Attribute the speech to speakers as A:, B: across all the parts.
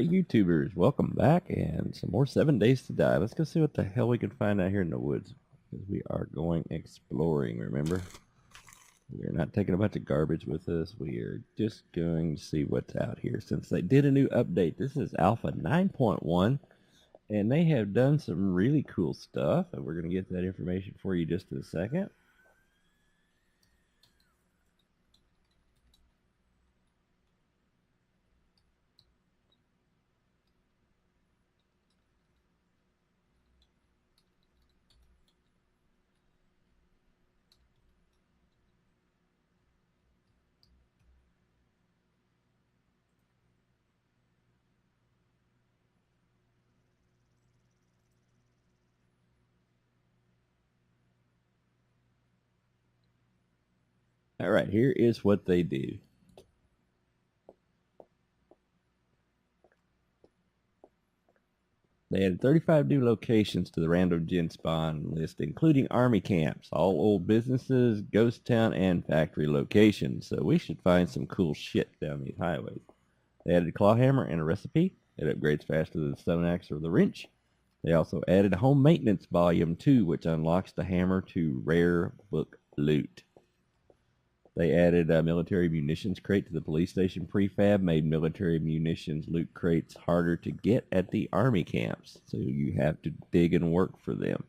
A: Hey YouTubers, welcome back and some more 7 Days to Die. Let's go see what the hell we can find out here in the woods. Because we are going exploring, remember? We are not taking a bunch of garbage with us. We are just going to see what's out here. Since they did a new update, this is Alpha 9.1. And they have done some really cool stuff. And we're going to get that information for you just in a second. All right, here is what they do. They added 35 new locations to the random gen spawn list, including army camps, all old businesses, ghost town, and factory locations. So we should find some cool shit down these highways. They added a claw hammer and a recipe. It upgrades faster than the stone axe or the wrench. They also added home maintenance volume 2, which unlocks the hammer to rare book loot. They added a military munitions crate to the police station prefab, made military munitions loot crates harder to get at the army camps, so you have to dig and work for them.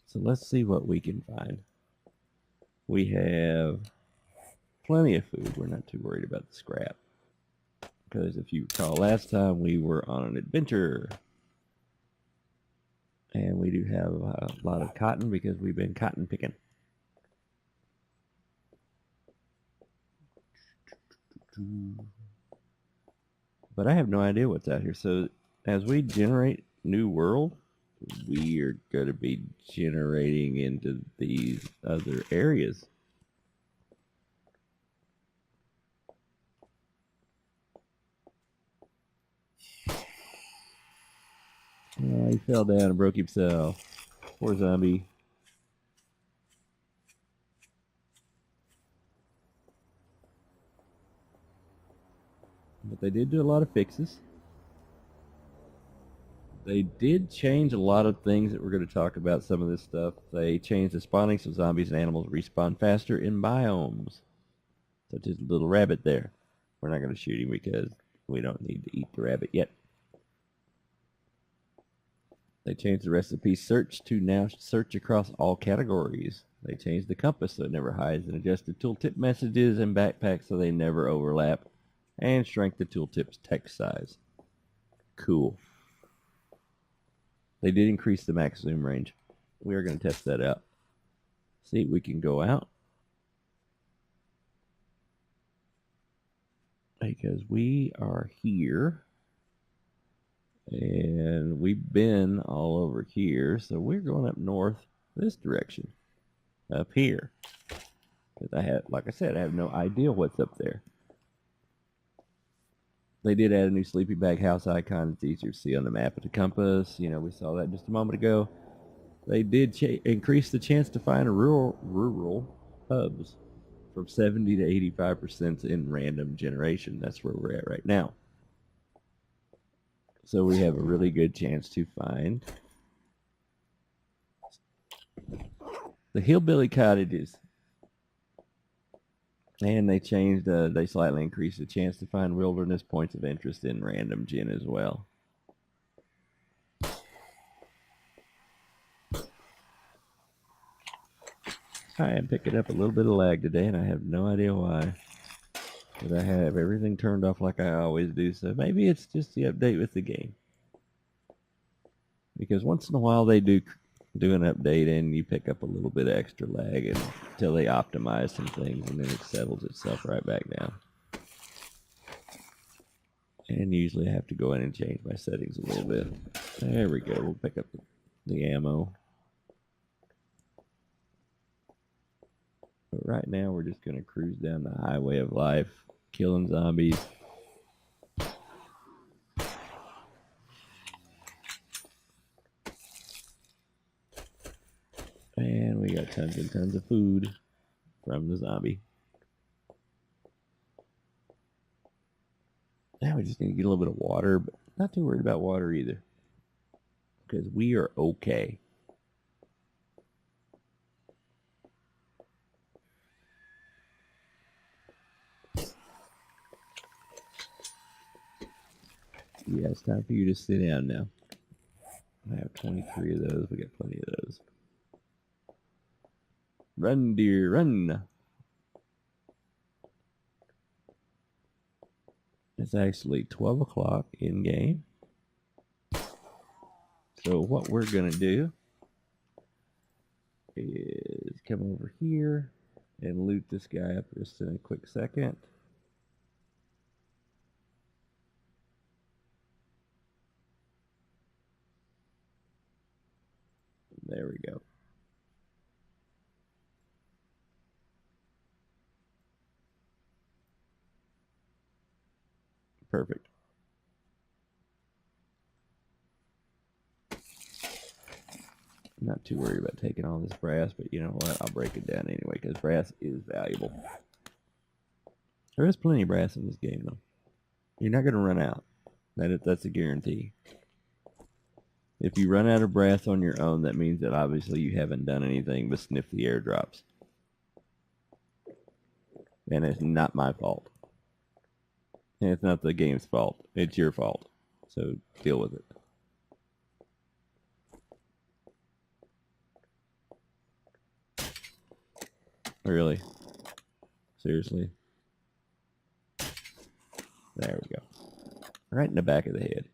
A: So let's see what we can find. We have plenty of food. We're not too worried about the scrap. Because if you recall, last time we were on an adventure. And we do have a lot of cotton because we've been cotton picking. But I have no idea what's out here. So as we generate new world, we are going to be generating into these other areas. Oh, he fell down and broke himself. Poor zombie. But they did do a lot of fixes. They did change a lot of things that we're going to talk about. Some of this stuff. They changed the spawning so zombies and animals respawn faster in biomes. Such as the little rabbit there. We're not going to shoot him because we don't need to eat the rabbit yet. They changed the recipe search to now search across all categories. They changed the compass so it never hides and adjusted tooltip messages and backpacks so they never overlap. And shrank the tooltip's text size. Cool. They did increase the max zoom range. We are going to test that out. See if we can go out. Because we are here. And we've been all over here. So we're going up north this direction. Up here. Because I have, like I said, I have no idea what's up there. They did add a new sleepy bag house icon. It's easier to see on the map of the compass. You know, we saw that just a moment ago. They did increase the chance to find rural hubs from 70 to 85% in random generation. That's where we're at right now. So we have a really good chance to find the hillbilly cottages. And they changed, they slightly increased the chance to find wilderness points of interest in random gen as well. I am picking up a little bit of lag today, and I have no idea why. But I have everything turned off like I always do, so maybe it's just the update with the game. Because once in a while they do an update and you pick up a little bit of extra lag until they optimize some things, and then it settles itself right back down. And usually I have to go in and change my settings a little bit. There we go. We'll pick up the ammo. But right now we're just going to cruise down the highway of life, killing zombies. And we got tons and tons of food from the zombie. just need to get a little bit of water, but not too worried about water either. Because we are okay. Yeah, it's time for you to sit down now. I have 23 of those. We got plenty of those. Run, dear, run. It's actually 12 o'clock in game. So what we're going to do is come over here and loot this guy up just in a quick second. There we go. Perfect. I'm not too worried about taking all this brass, but you know what? I'll break it down anyway because brass is valuable. There is plenty of brass in this game, though. You're not going to run out. That's a guarantee. If you run out of brass on your own, that means that obviously you haven't done anything but sniff the airdrops. And it's not my fault. And it's not the game's fault. It's your fault. So deal with it. Really? Seriously? There we go. Right in the back of the head.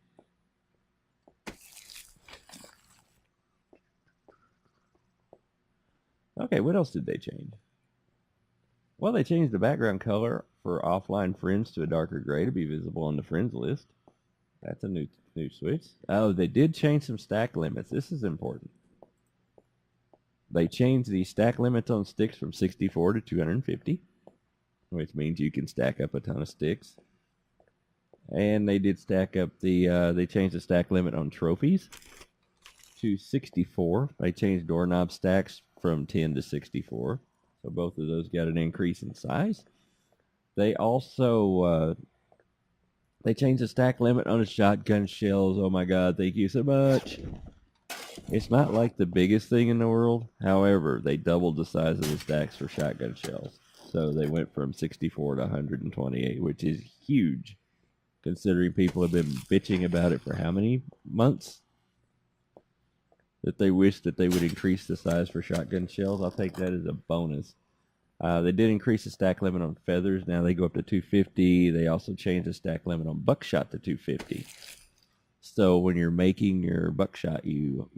A: Okay, what else did they change? Well, they changed the background color for offline friends to a darker gray to be visible on the friends list. That's a new switch. Oh, they did change some stack limits. This is important. They changed the stack limits on sticks from 64 to 250, which means you can stack up a ton of sticks. And they did stack up they changed the stack limit on trophies to 64. They changed doorknob stacks from 10 to 64. So both of those got an increase in size. They also they changed the stack limit on the shotgun shells. Oh my god, thank you so much. It's not like the biggest thing in the world. However, they doubled the size of the stacks for shotgun shells. So they went from 64 to 128, which is huge, considering people have been bitching about it for how many months? That they wish that they would increase the size for shotgun shells. I'll take that as a bonus. They did increase the stack limit on feathers. Now they go up to 250. They also changed the stack limit on buckshot to 250. So when you're making your buckshot, you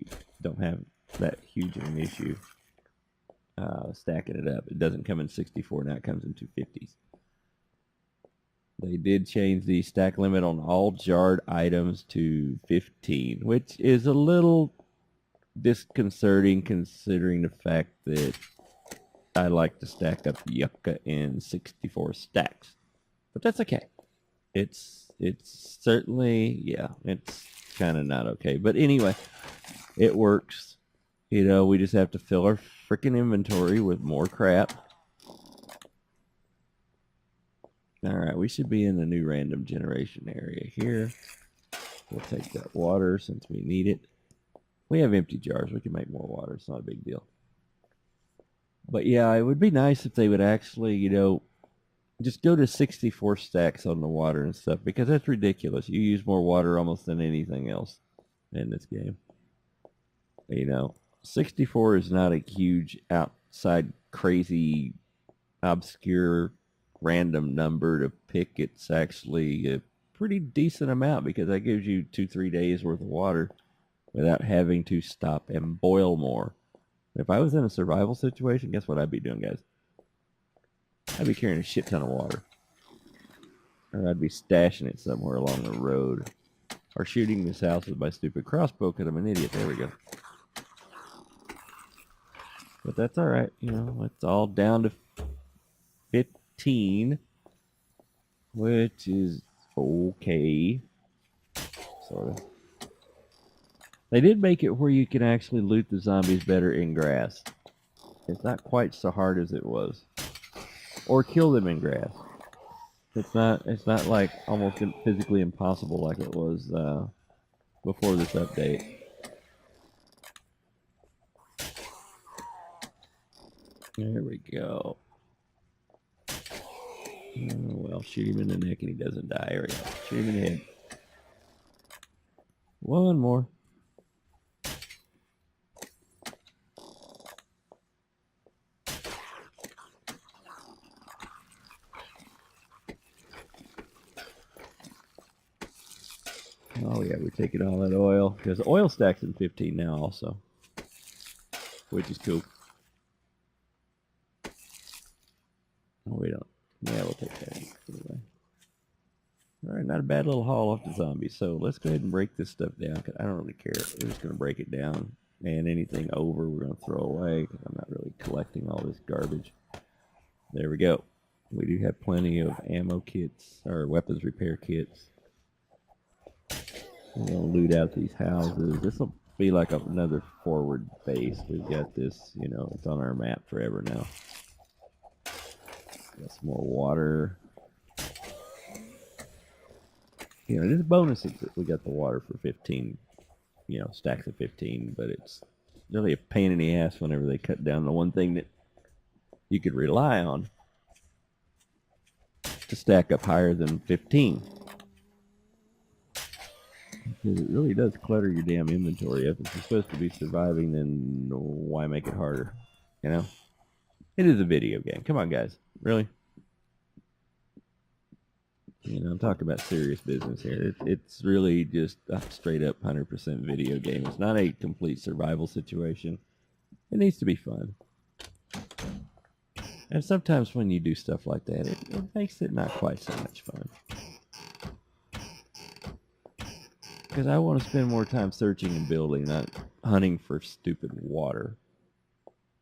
A: don't have that huge of an issue stacking it up. It doesn't come in 64, now it comes in 250s. They did change the stack limit on all jarred items to 15, which is a little disconcerting considering the fact that I like to stack up yucca in 64 stacks. But that's okay. It's certainly, yeah, it's kind of not okay. But anyway, it works. You know, we just have to fill our freaking inventory with more crap. All right, we should be in the new random generation area here. We'll take that water since we need it. We have empty jars. We can make more water. It's not a big deal. But yeah, it would be nice if they would actually, you know, just go to 64 stacks on the water and stuff, because that's ridiculous. You use more water almost than anything else in this game. You know, 64 is not a huge outside crazy obscure random number to pick. It's actually a pretty decent amount because that gives you 2-3 days worth of water without having to stop and boil more. If I was in a survival situation, guess what I'd be doing, guys? I'd be carrying a shit ton of water. Or I'd be stashing it somewhere along the road. Or shooting this house with my stupid crossbow because I'm an idiot. There we go. But that's alright. You know, it's all down to 15. Which is okay. Sort of. They did make it where you can actually loot the zombies better in grass. It's not quite so hard as it was. Or kill them in grass. It's not like almost physically impossible like it was before this update. There we go. Oh, well, shoot him in the neck and he doesn't die. There we go. Shoot him in the head. One more. Oh yeah, we take it all that oil because the oil stacks in 15 now also, which is cool. Oh, we don't. Yeah, we'll take that anyway. All right, not a bad little haul off the zombies. So let's go ahead and break this stuff down because I don't really care. We're just going to break it down, and anything over we're going to throw away because I'm not really collecting all this garbage. There we go. We do have plenty of ammo kits or weapons repair kits. We're going to loot out these houses. This will be like another forward base. We've got this, you know, it's on our map forever now. Got some more water. You know, it is a bonus that we got the water for 15, you know, stacks of 15, but it's really a pain in the ass whenever they cut down the one thing that you could rely on to stack up higher than 15. Because it really does clutter your damn inventory up. If you're supposed to be surviving, then why make it harder? You know? It is a video game. Come on, guys. Really? You know, I'm talking about serious business here. It's really just a straight up 100% video game. It's not a complete survival situation. It needs to be fun. And sometimes when you do stuff like that, it makes it not quite so much fun. Because I want to spend more time searching and building, not hunting for stupid water.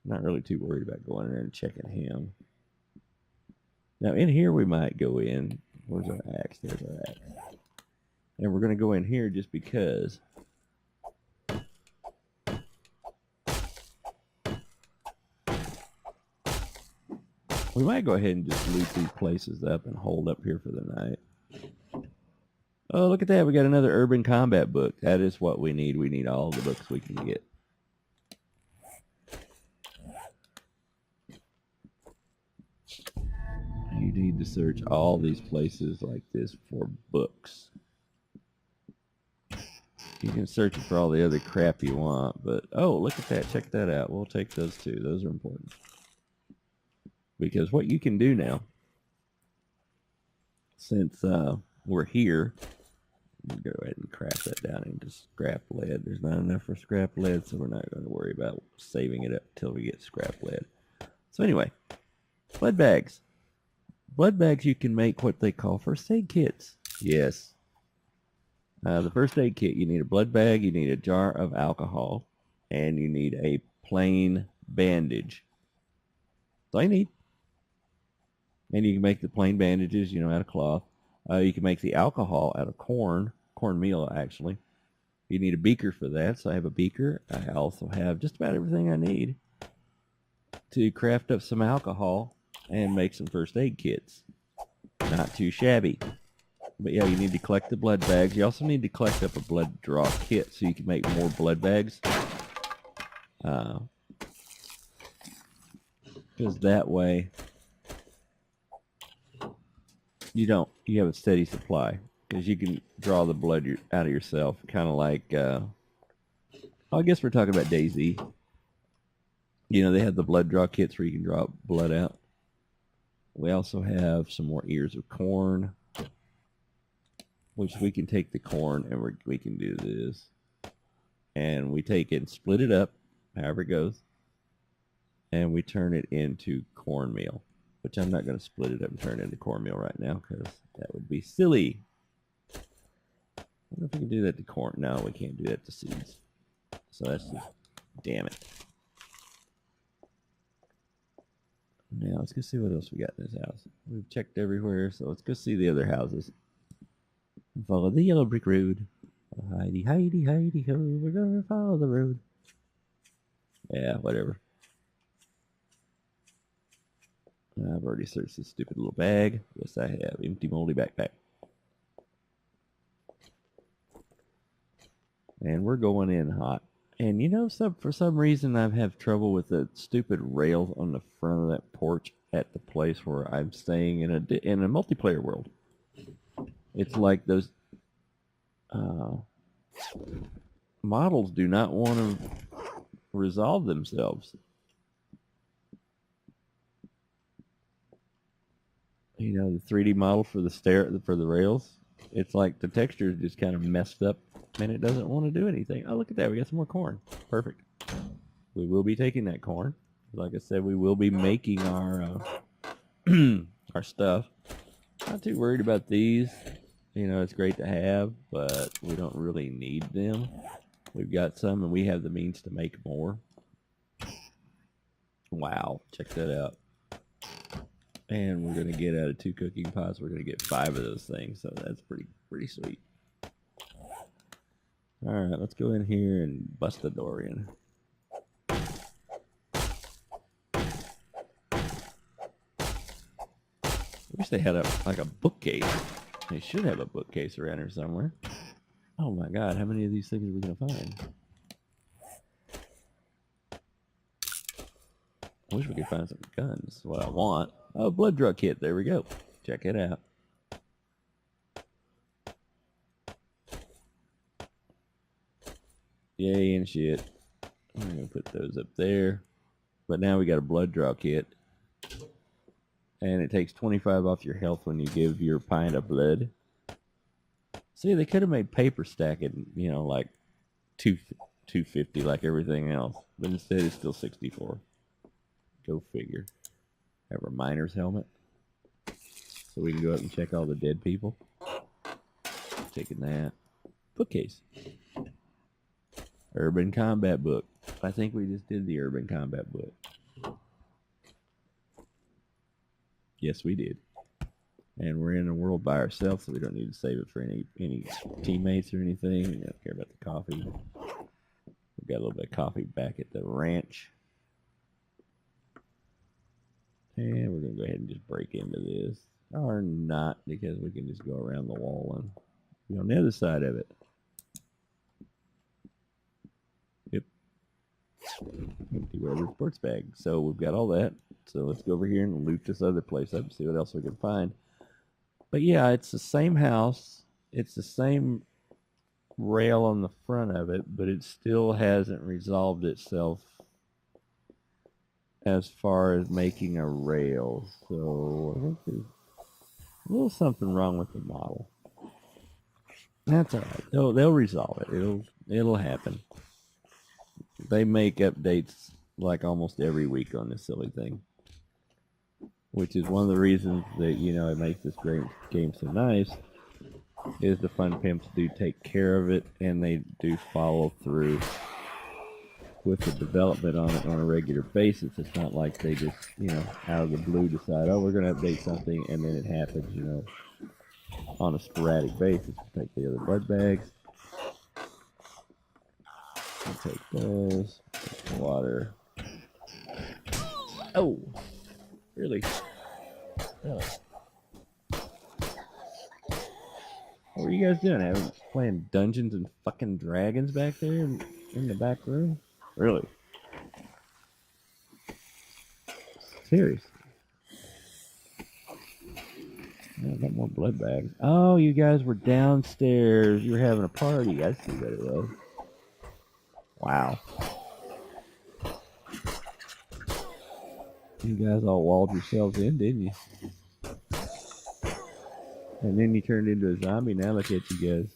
A: I'm not really too worried about going in there and checking him. Now, in here we might go in. Where's our axe? There's our axe. And we're going to go in here just because. We might go ahead and just loot these places up and hold up here for the night. Oh, look at that. We got another urban combat book. That is what we need. We need all the books we can get. You need to search all these places like this for books. You can search for all the other crap you want, but oh, look at that. Check that out. We'll take those too. Those are important. Because what you can do now, since we're here, go ahead and craft that down into scrap lead. There's not enough for scrap lead, so we're not going to worry about saving it up until we get scrap lead. So anyway, blood bags. Blood bags, you can make what they call first aid kits. Yes. The first aid kit, you need a blood bag, you need a jar of alcohol, and you need a plain bandage. That's all you need. And you can make the plain bandages, you know, out of cloth. You can make the alcohol out of cornmeal, actually. You need a beaker for that, so I have a beaker. I also have just about everything I need to craft up some alcohol and make some first aid kits. Not too shabby. But yeah, you need to collect the blood bags. You also need to collect up a blood draw kit so you can make more blood bags. Because that way you have a steady supply. Because you can draw the blood out of yourself. Kind of like, I guess we're talking about DayZ. You know, they have the blood draw kits where you can draw blood out. We also have some more ears of corn, which we can take the corn and we can do this. And we take it and split it up, however it goes, and we turn it into cornmeal, which I'm not going to split it up and turn it into cornmeal right now because that would be silly. I wonder if we can do that to corn. No, we can't do that to seeds. So that's just, damn it. Now, let's go see what else we got in this house. We've checked everywhere, so let's go see the other houses. Follow the yellow brick road. Heidi, Heidi, Heidi, ho, we're gonna follow the road. Yeah, whatever. I've already searched this stupid little bag. Yes, I have. Empty moldy backpack. And we're going in hot. And you know, for some reason, I have trouble with the stupid rails on the front of that porch at the place where I'm staying in a multiplayer world. It's like those models do not want to resolve themselves. You know, the 3D model for the rails. It's like the texture is just kind of messed up, and it doesn't want to do anything. Oh, look at that! We got some more corn. Perfect. We will be taking that corn. Like I said, we will be making our our stuff. Not too worried about these. You know, it's great to have, but we don't really need them. We've got some, and we have the means to make more. Wow, check that out. And we're gonna get out of 2 cooking pots. We're gonna get 5 of those things, so that's pretty sweet. All right, let's go in here and bust the door in. I wish they had like a bookcase. They should have a bookcase around here somewhere. Oh my God, how many of these things are we gonna find? I wish we could find some guns. That's what I want. Oh, blood drug kit. There we go. Check it out. Yay and shit. I'm going to put those up there. But now we got a blood draw kit. And it takes 25 off your health when you give your pint of blood. See, they could have made paper stacking, you know, like 250 like everything else. But instead it's still 64. Go figure. Have our miner's helmet. So we can go up and check all the dead people. Taking that. Bookcase. Urban Combat book. I think we just did the Urban Combat book. Yes, we did. And we're in a world by ourselves, so we don't need to save it for any teammates or anything. We don't care about the coffee. We've got a little bit of coffee back at the ranch. And we're going to go ahead and just break into this. Or not, because we can just go around the wall and be on the other side of it. Yep. Empty rubber sports bag. So we've got all that. So let's go over here and loot this other place up and see what else we can find. But yeah, it's the same house. It's the same rail on the front of it, but it still hasn't resolved itself as far as making a rail. So I think there's a little something wrong with the model. That's all right. They'll resolve it. It'll happen. They make updates like almost every week on this silly thing, which is one of the reasons that, you know, it makes this great game so nice. Is the fun pimps do take care of it, and they do follow through with the development on it on a regular basis. It's not like they just, you know, out of the blue decide, oh, we're going to update something, and then it happens, you know, on a sporadic basis. We'll take the other blood bags. We'll take those. Take the water. Oh! Really? Really? What were you guys doing? Playing Dungeons and fucking Dragons back there in the back room? Really? Seriously? I got more blood bags. Oh, you guys were downstairs. You were having a party. I see what it was. Wow. You guys all walled yourselves in, didn't you? And then you turned into a zombie. Now look at you guys.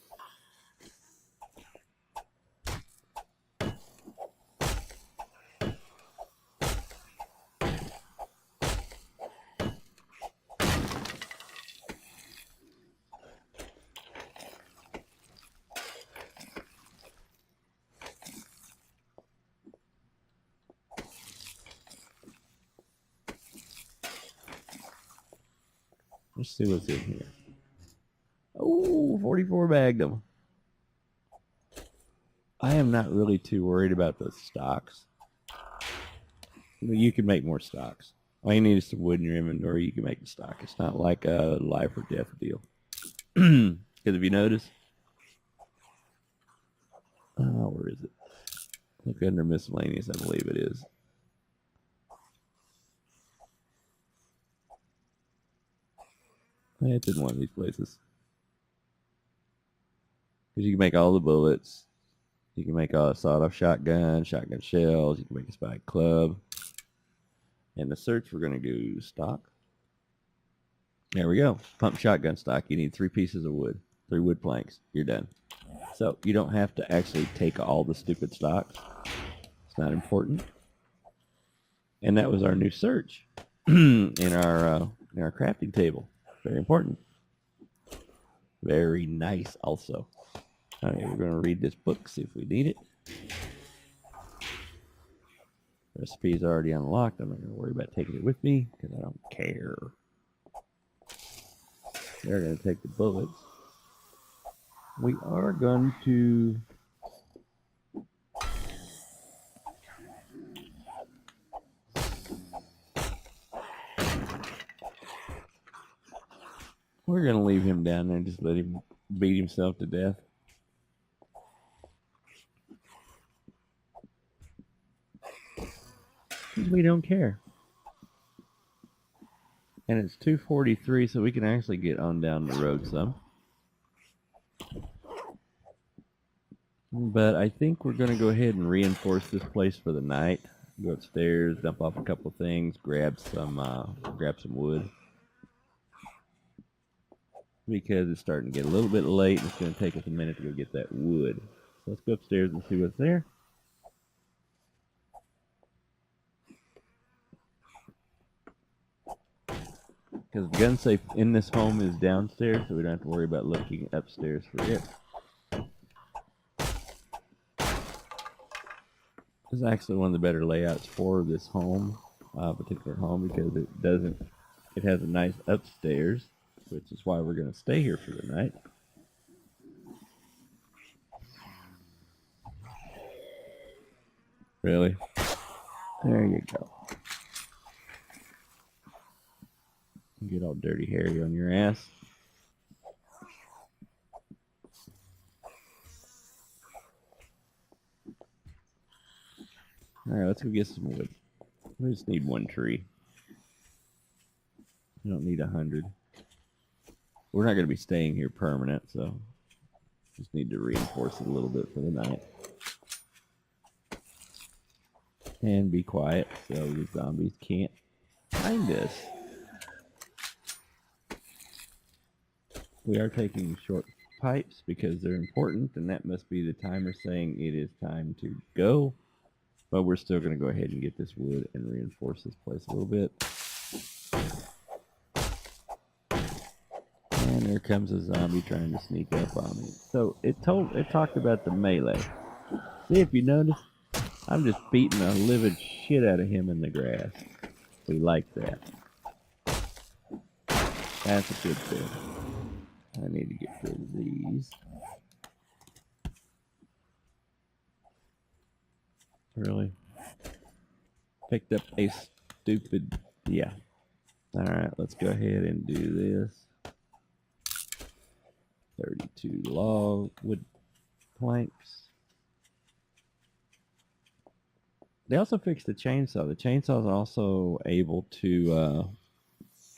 A: Let's see what's in here. Oh, 44 bagged them. I am not really too worried about those stocks. You can make more stocks. All you need is some wood in your inventory. You can make the stock. It's not like a life or death deal. Because if you notice, where is it? Look under miscellaneous, I believe it is. It's in one of these places. Because you can make all the bullets. You can make a sawed-off shotgun, shotgun shells. You can make a spike club. And the search, we're going to do stock. There we go. Pump shotgun stock. You need 3 pieces of wood. 3 wood planks. You're done. So you don't have to actually take all the stupid stocks. It's not important. And that was our new search in our crafting table. Very important. Very nice also. All right, we're going to read this book, see if we need it. Recipe is already unlocked. I'm not going to worry about taking it with me because I don't care. They're going to take the bullets. We are going to... We're going to leave him down there and just let him beat himself to death. We don't care. And it's 2:43, so we can actually get on down the road some. But I think we're going to go ahead and reinforce this place for the night. Go upstairs, dump off a couple things, grab some wood. Because it's starting to get a little bit late, and it's going to take us a minute to go get that wood. So let's go upstairs and see what's there. Because the gun safe in this home is downstairs, so we don't have to worry about looking upstairs for it. This is actually one of the better layouts for this home, particular home, because it has a nice upstairs, which is why we're going to stay here for the night. Really? There you go. Get all dirty hairy on your ass. Alright, let's go get some wood. We just need 1 tree. We don't need 100. We're not going to be staying here permanent, so just need to reinforce it a little bit for the night. And be quiet so the zombies can't find us. We are taking short pipes because they're important, and that must be the timer saying it is time to go. But we're still going to go ahead and get this wood and reinforce this place a little bit. And there comes a zombie trying to sneak up on me. So it talked about the melee. See, if you notice, I'm just beating the living shit out of him in the grass. We like that. That's a good thing. I need to get rid of these. Really? Picked up a stupid... Yeah. Alright, let's go ahead and do this. 32 log wood planks. They also fixed the chainsaw. The chainsaw is also able to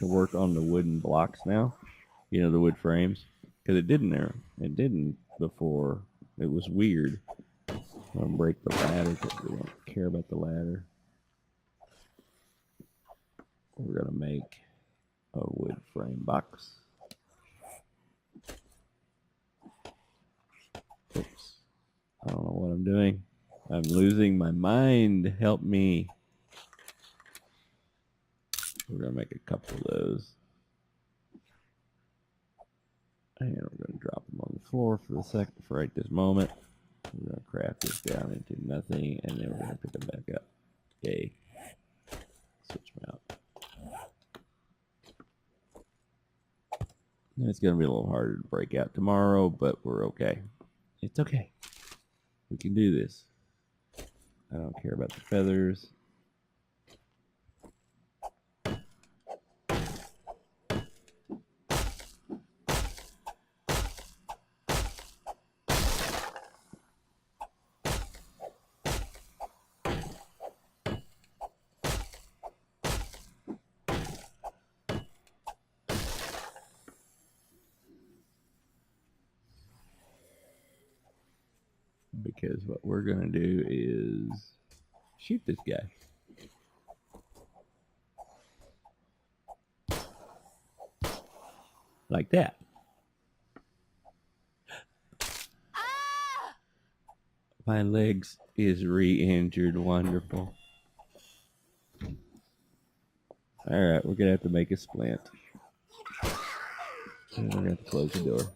A: work on the wooden blocks now. You know, the wood frames. Because it didn't there. It didn't before. It was weird. I'm going to break the ladder because we don't care about the ladder. We're going to make a wood frame box. Oops. I don't know what I'm doing. I'm losing my mind. Help me. We're going to make a couple of those. And we're going to drop them on the floor for right this moment. We're going to craft this down into nothing, and then we're going to pick them back up. Yay. Switch them out. It's going to be a little harder to break out tomorrow, but we're okay. It's okay. We can do this. I don't care about the feathers. because what we're going to do is shoot this guy. Like that. My legs is re-injured. Wonderful. Alright, we're going to have to make a splint. And we're going to have to close the door.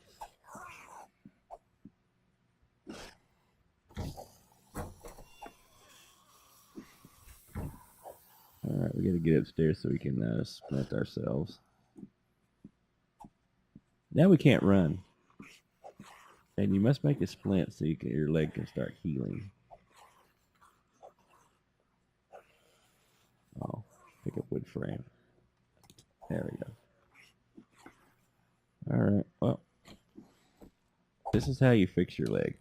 A: Alright, we got to get upstairs so we can splint ourselves. Now we can't run. And you must make a splint so your leg can start healing. Oh, pick up wood frame. There we go. Alright, well, this is how you fix your leg.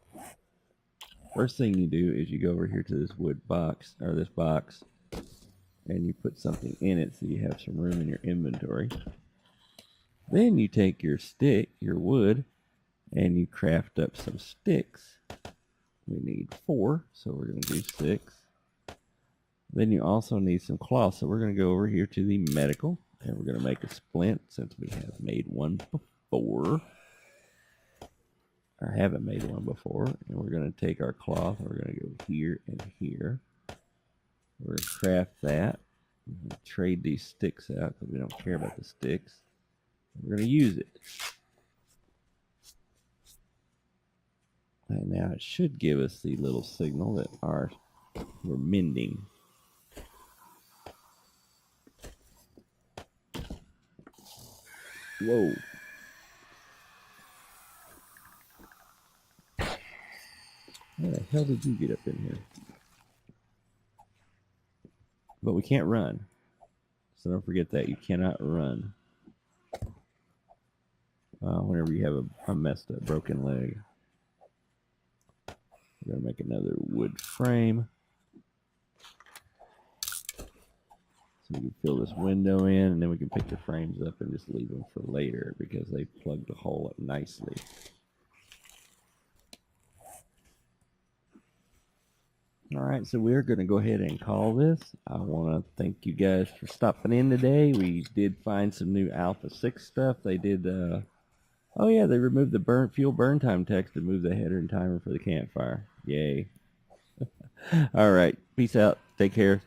A: First thing you do is you go over here to this wood box, or this box, and you put something in it so you have some room in your inventory. Then you take your stick, your wood, and you craft up some sticks. We need 4, so we're going to do 6. Then you also need some cloth, so we're going to go over here to the medical, and we're going to make a splint since we have made one before. Or haven't made one before. And we're going to take our cloth, and we're going to go here and here. We're going to craft that. We're going to trade these sticks out because we don't care about the sticks. We're going to use it. And now it should give us the little signal that we're mending. Whoa. How the hell did you get up in here? But we can't run. So don't forget that. You cannot run. Whenever you have a messed up, broken leg. We're going to make another wood frame. So we can fill this window in, and then we can pick the frames up and just leave them for later because they plugged the hole up nicely. Alright, so we're going to go ahead and call this. I want to thank you guys for stopping in today. We did find some new Alpha 6 stuff. They did, oh yeah, they removed the fuel burn time text to move the header and timer for the campfire. Yay. Alright, peace out. Take care.